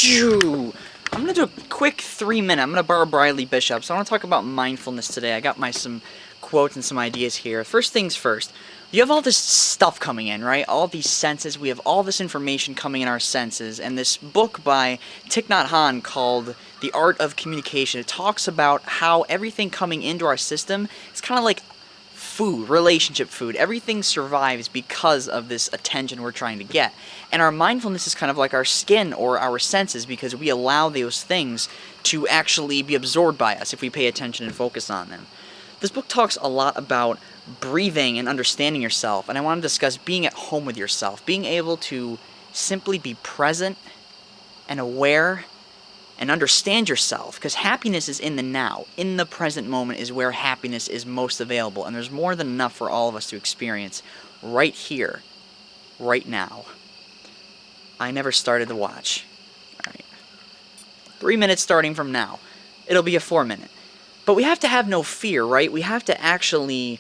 I'm going to do a quick 3-minute. I'm going to borrow Briley Bishop. So I want to talk about mindfulness today. I got some quotes and some ideas here. First things first. You have all this stuff coming in, right? All these senses. We have all this information coming in our senses. And this book by Thich Nhat Hanh called The Art of Communication, it talks about how everything coming into our system is kind of like food, relationship food. Everything survives because of this attention we're trying to get. And our mindfulness is kind of like our skin or our senses, because we allow those things to actually be absorbed by us if we pay attention and focus on them. This book talks a lot about breathing and understanding yourself, and I want to discuss being at home with yourself, being able to simply be present and aware and understand yourself, because happiness is in the now. In the present moment is where happiness is most available, and there's more than enough for all of us to experience right here, right now. I never started the watch. Alright. 3 minutes starting from now. It'll be a 4-minute. But we have to have no fear, right? We have to actually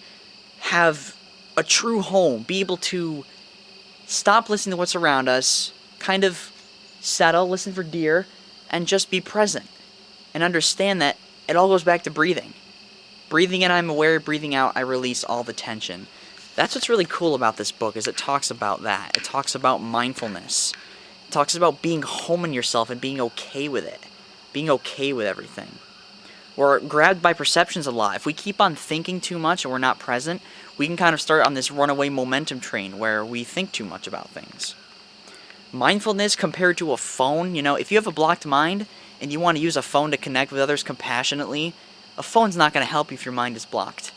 have a true home, be able to stop listening to what's around us, kind of settle, listen for deer, and just be present and understand that it all goes back to breathing. Breathing in, I'm aware. Breathing out, I release all the tension. That's what's really cool about this book, is it talks about that. It talks about mindfulness. It talks about being home in yourself and being okay with it. Being okay with everything. We're grabbed by perceptions a lot. If we keep on thinking too much and we're not present, we can kind of start on this runaway momentum train where we think too much about things. Mindfulness compared to a phone, if you have a blocked mind and you want to use a phone to connect with others compassionately, a phone's not going to help you if your mind is blocked.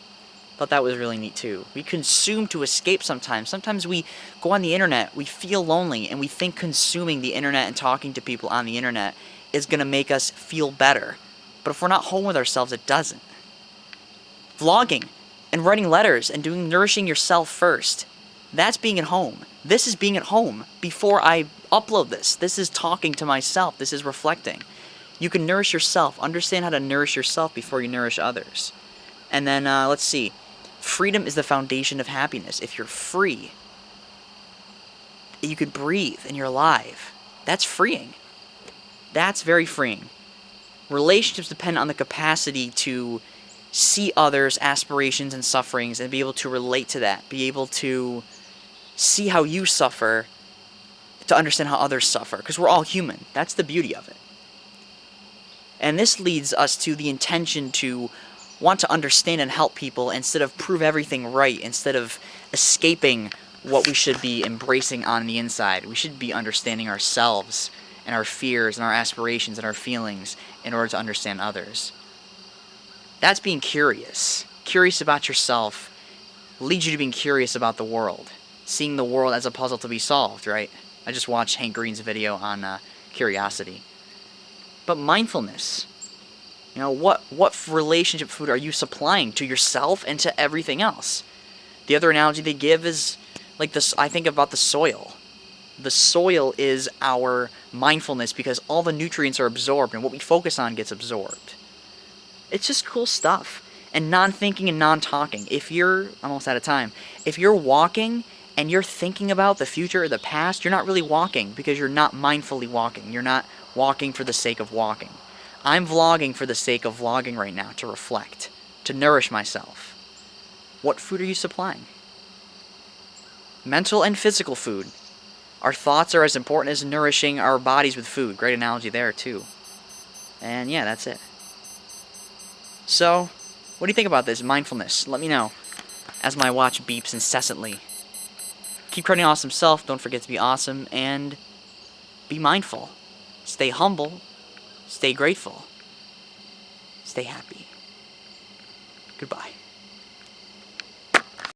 Thought that was really neat too. We consume to escape sometimes. Sometimes we go on the internet, we feel lonely, and we think consuming the internet and talking to people on the internet is going to make us feel better. But if we're not home with ourselves, it doesn't. Vlogging and writing letters and nourishing yourself first. That's being at home. This is being at home before I upload this. This is talking to myself. This is reflecting. You can nourish yourself. Understand how to nourish yourself before you nourish others. And then, let's see. Freedom is the foundation of happiness. If you're free, you could breathe and you're alive. That's freeing. That's very freeing. Relationships depend on the capacity to see others' aspirations and sufferings and be able to relate to that. Be able to see how you suffer to understand how others suffer, because we're all human. That's the beauty of it. And this leads us to the intention to want to understand and help people instead of prove everything right, instead of escaping what we should be embracing on the inside. We should be understanding ourselves and our fears and our aspirations and our feelings in order to understand others. That's being curious. Curious about yourself leads you to being curious about the world. Seeing the world as a puzzle to be solved, right? I just watched Hank Green's video on curiosity. But mindfulness. What relationship food are you supplying to yourself and to everything else? The other analogy they give is like this. I think about the soil. The soil is our mindfulness, because all the nutrients are absorbed and what we focus on gets absorbed. It's just cool stuff. And non-thinking and non-talking. I'm almost out of time. If you're walking and you're thinking about the future or the past, you're not really walking, because you're not mindfully walking. You're not walking for the sake of walking. I'm vlogging for the sake of vlogging right now, to reflect, to nourish myself. What food are you supplying? Mental and physical food. Our thoughts are as important as nourishing our bodies with food. Great analogy there, too. And yeah, that's it. So, what do you think about this mindfulness? Let me know as my watch beeps incessantly. Keep creating an awesome self. Don't forget to be awesome. And be mindful. Stay humble. Stay grateful. Stay happy. Goodbye.